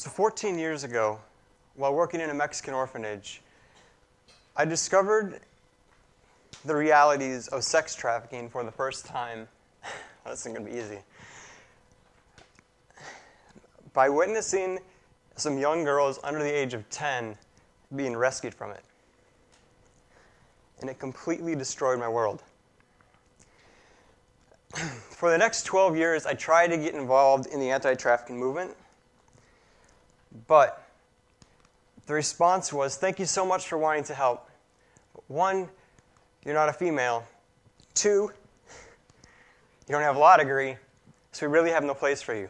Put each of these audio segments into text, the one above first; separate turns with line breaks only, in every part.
So 14 years ago, while working in a Mexican orphanage, I discovered the realities of sex trafficking for the first time. This isn't going to be easy. By witnessing some young girls under the age of 10 being rescued from it. And it completely destroyed my world. For the next 12 years, I tried to get involved in the anti-trafficking movement. But the response was, thank you so much for wanting to help. But 1, you're not a female. 2, you don't have a law degree, so we really have no place for you.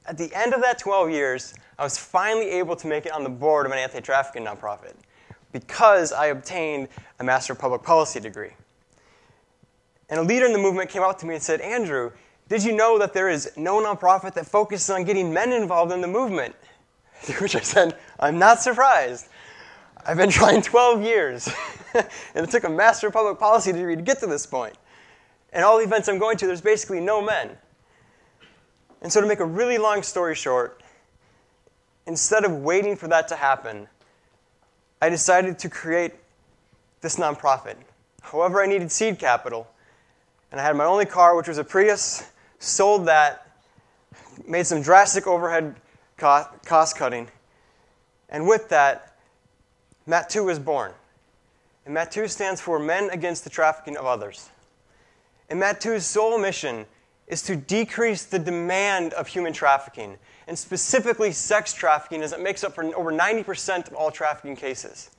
At the end of that 12 years, I was finally able to make it on the board of an anti-trafficking nonprofit because I obtained a Master of Public Policy degree. And a leader in the movement came up to me and said, Andrew, did you know that there is no nonprofit that focuses on getting men involved in the movement? To which I said, I'm not surprised. I've been trying 12 years. And it took a Master of Public Policy degree to get to this point. And all the events I'm going to, there's basically no men. And so to make a really long story short, instead of waiting for that to happen, I decided to create this nonprofit. However, I needed seed capital. And I had my only car, which was a Prius, sold that, made some drastic overhead cost cutting. And with that, MATTOO was born. And MATTOO stands for Men Against the Trafficking of Others. And MATTOO's sole mission is to decrease the demand of human trafficking, and specifically sex trafficking, as it makes up for over 90% of all trafficking cases.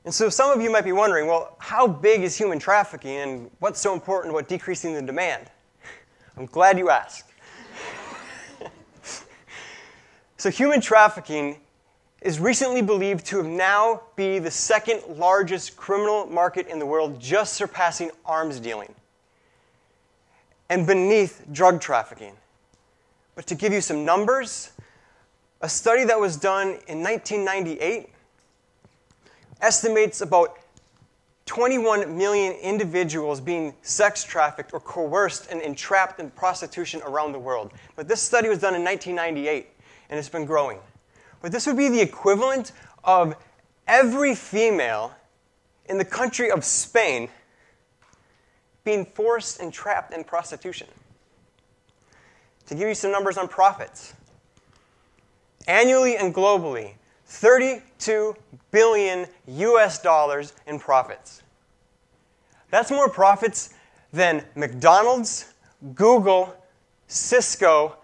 And so some of you might be wondering, well, how big is human trafficking, and what's so important about decreasing the demand? I'm glad you asked. So human trafficking is recently believed to have now be the second largest criminal market in the world, just surpassing arms dealing, and beneath drug trafficking. But to give you some numbers, a study that was done in 1998 estimates about 21 million individuals being sex trafficked or coerced and entrapped in prostitution around the world. But this study was done in 1998, and it's been growing. But this would be the equivalent of every female in the country of Spain being forced and trapped in prostitution. To give you some numbers on profits, annually and globally, 32 billion US dollars in profits. That's more profits than McDonald's, Google, Cisco,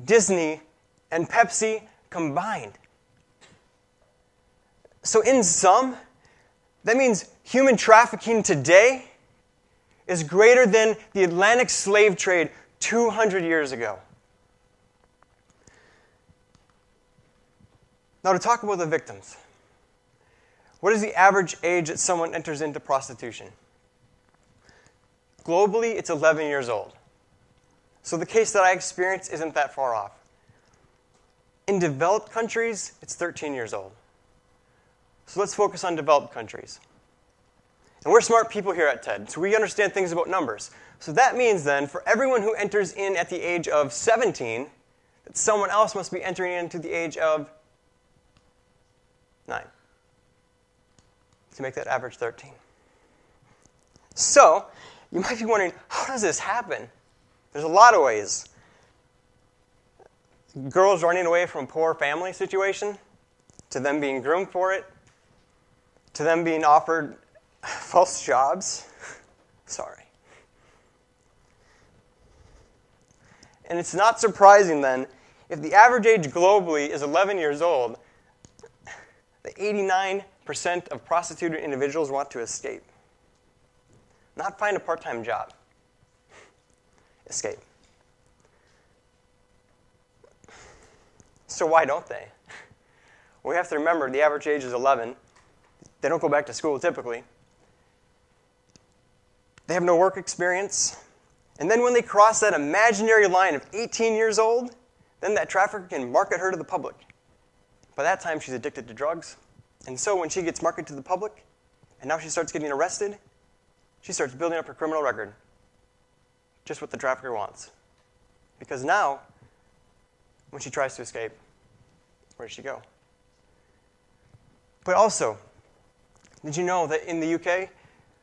Disney, and Pepsi combined. So in sum, that means human trafficking today is greater than the Atlantic slave trade 200 years ago. Now to talk about the victims. What is the average age that someone enters into prostitution? Globally, it's 11 years old. So the case that I experienced isn't that far off. In developed countries, it's 13 years old. So let's focus on developed countries. And we're smart people here at TED, so we understand things about numbers. So that means then, for everyone who enters in at the age of 17, that someone else must be entering into the age of 9 to make that average 13. So, you might be wondering, how does this happen? There's a lot of ways. Girls running away from a poor family situation, to them being groomed for it, to them being offered false jobs. Sorry. And it's not surprising then, if the average age globally is 11 years old, that 89% of prostituted individuals want to escape. Not find a part-time job. Escape. So why don't they? Well, we have to remember the average age is 11. They don't go back to school typically. They have no work experience. And then when they cross that imaginary line of 18 years old, then that trafficker can market her to the public. By that time, she's addicted to drugs. And so when she gets marketed to the public, and now she starts getting arrested, she starts building up her criminal record. Just what the trafficker wants. Because now, When she tries to escape, where does she go? But also, did you know that in the UK,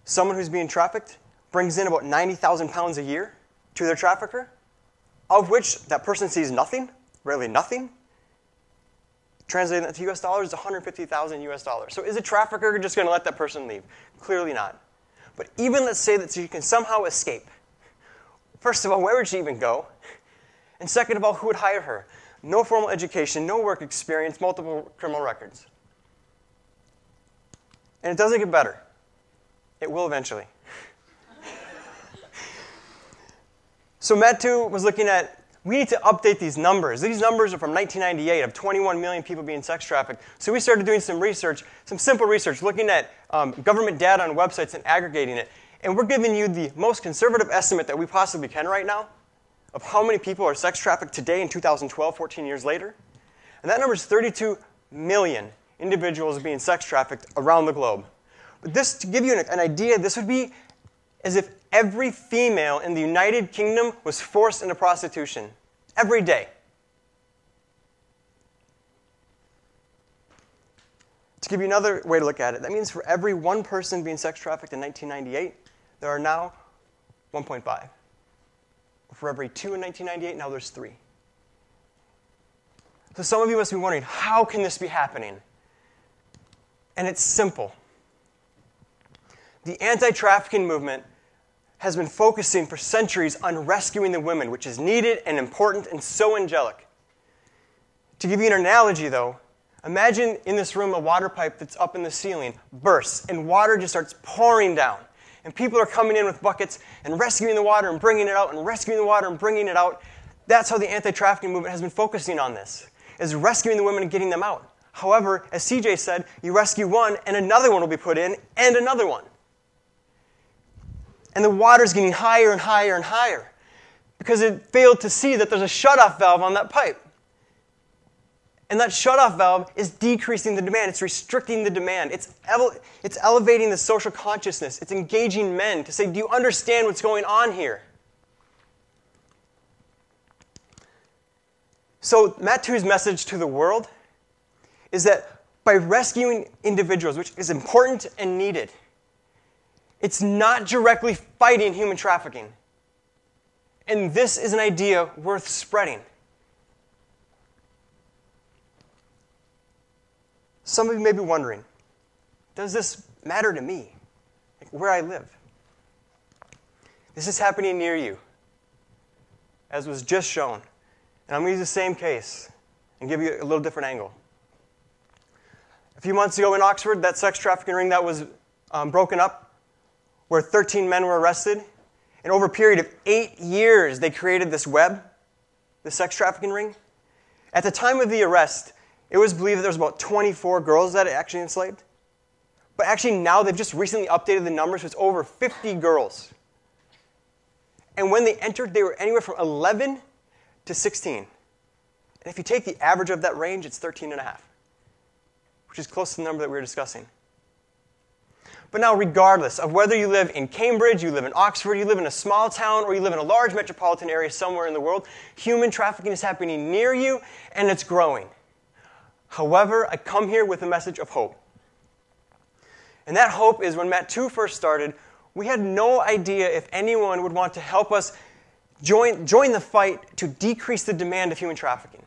someone who's being trafficked brings in about 90,000 pounds a year to their trafficker, of which that person sees nothing, rarely nothing? Translating that to US dollars is 150,000 US dollars. So is a trafficker just going to let that person leave? Clearly not. But even let's say that she can somehow escape. First of all, where would she even go? And second of all, who would hire her? No formal education, no work experience, multiple criminal records. And it doesn't get better. It will eventually. So MATTOO was looking at, we need to update these numbers. These numbers are from 1998 of 21 million people being sex trafficked. So we started doing some research, some simple research, looking at government data on websites and aggregating it. And we're giving you the most conservative estimate that we possibly can right now of how many people are sex trafficked today in 2012, 14 years later. And that number is 32 million individuals being sex trafficked around the globe. But this, to give you an idea, this would be as if every female in the United Kingdom was forced into prostitution every day. To give you another way to look at it, that means for every one person being sex trafficked in 1998, there are now 1.5. For every 2 in 1998, now there's 3. So some of you must be wondering, how can this be happening? And it's simple. The anti-trafficking movement has been focusing for centuries on rescuing the women, which is needed and important and so angelic. To give you an analogy, though, imagine in this room a water pipe that's up in the ceiling bursts, and water just starts pouring down. And people are coming in with buckets and rescuing the water and bringing it out and rescuing the water and bringing it out. That's how the anti-trafficking movement has been focusing on this, is rescuing the women and getting them out. However, as CJ said, you rescue one and another one will be put in and another one. And the water's getting higher and higher and higher because it failed to see that there's a shutoff valve on that pipe. And that shutoff valve is decreasing the demand. It's restricting the demand. It's elevating the social consciousness. It's engaging men to say, do you understand what's going on here? So MATTOO's message to the world is that by rescuing individuals, which is important and needed, it's not directly fighting human trafficking. And this is an idea worth spreading. Some of you may be wondering, does this matter to me? Like where I live? This is happening near you, as was just shown. And I'm going to use the same case and give you a little different angle. A few months ago in Oxford, that sex trafficking ring that was broken up, where 13 men were arrested. And over a period of 8 years, they created this web, the sex trafficking ring. At the time of the arrest, it was believed that there was about 24 girls that it actually enslaved. But actually now they've just recently updated the numbers, so it's over 50 girls. And when they entered, they were anywhere from 11 to 16. And if you take the average of that range, it's 13 and a half, which is close to the number that we were discussing. But now, regardless of whether you live in Cambridge, you live in Oxford, you live in a small town, or you live in a large metropolitan area somewhere in the world, human trafficking is happening near you, and it's growing. However, I come here with a message of hope. And that hope is when MATTOO first started, we had no idea if anyone would want to help us join the fight to decrease the demand of human trafficking.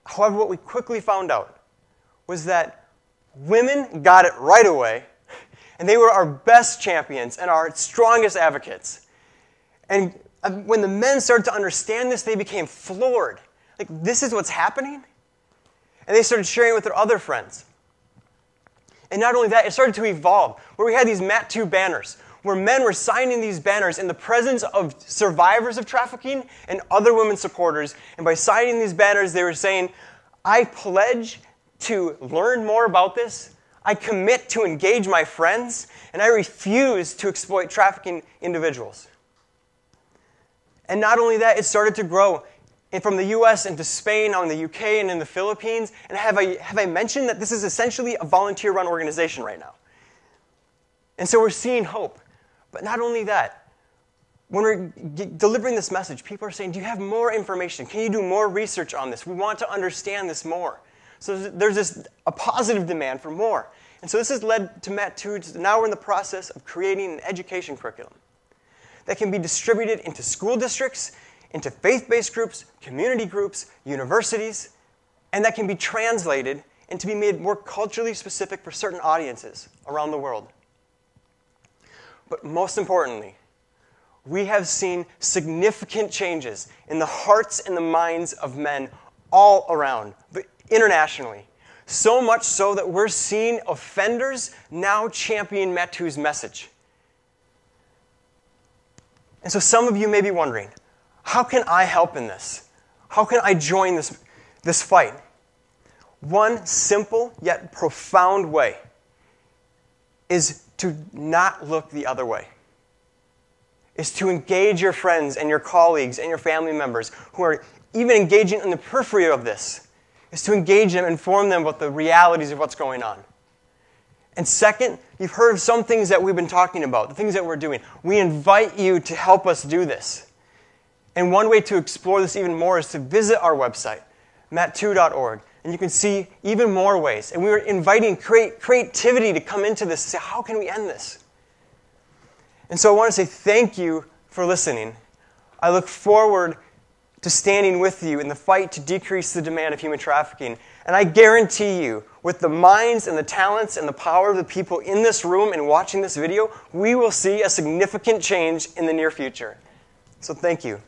However, what we quickly found out was that women got it right away, and they were our best champions and our strongest advocates. And when the men started to understand this, they became floored. Like, this is what's happening? And they started sharing it with their other friends. And not only that, it started to evolve, where we had these MATTOO banners, where men were signing these banners in the presence of survivors of trafficking and other women supporters. And by signing these banners, they were saying, I pledge to learn more about this, I commit to engage my friends, and I refuse to exploit trafficking individuals. And not only that, it started to grow from the US into Spain, now in the UK, and in the Philippines. And have I mentioned that this is essentially a volunteer-run organization right now? And so we're seeing hope. But not only that, when we're delivering this message, people are saying, do you have more information? Can you do more research on this? We want to understand this more. So there's a positive demand for more. And so this has led to MATTOO. Now we're in the process of creating an education curriculum that can be distributed into school districts, into faith-based groups, community groups, universities, and that can be translated and to be made more culturally specific for certain audiences around the world. But most importantly, we have seen significant changes in the hearts and the minds of men all around, internationally. So much so that we're seeing offenders now champion MATTOO's message. And so some of you may be wondering, how can I help in this? How can I join this fight? One simple yet profound way is to not look the other way. Is to engage your friends and your colleagues and your family members who are even engaging in the periphery of this. Is to engage them, inform them about the realities of what's going on. And second, you've heard of some things that we've been talking about, the things that we're doing. We invite you to help us do this. And one way to explore this even more is to visit our website, mattoo.org. And you can see even more ways. And we were inviting creativity to come into this and say, how can we end this? And so I want to say thank you for listening. I look forward to standing with you in the fight to decrease the demand of human trafficking. And I guarantee you, with the minds and the talents and the power of the people in this room and watching this video, we will see a significant change in the near future. So thank you.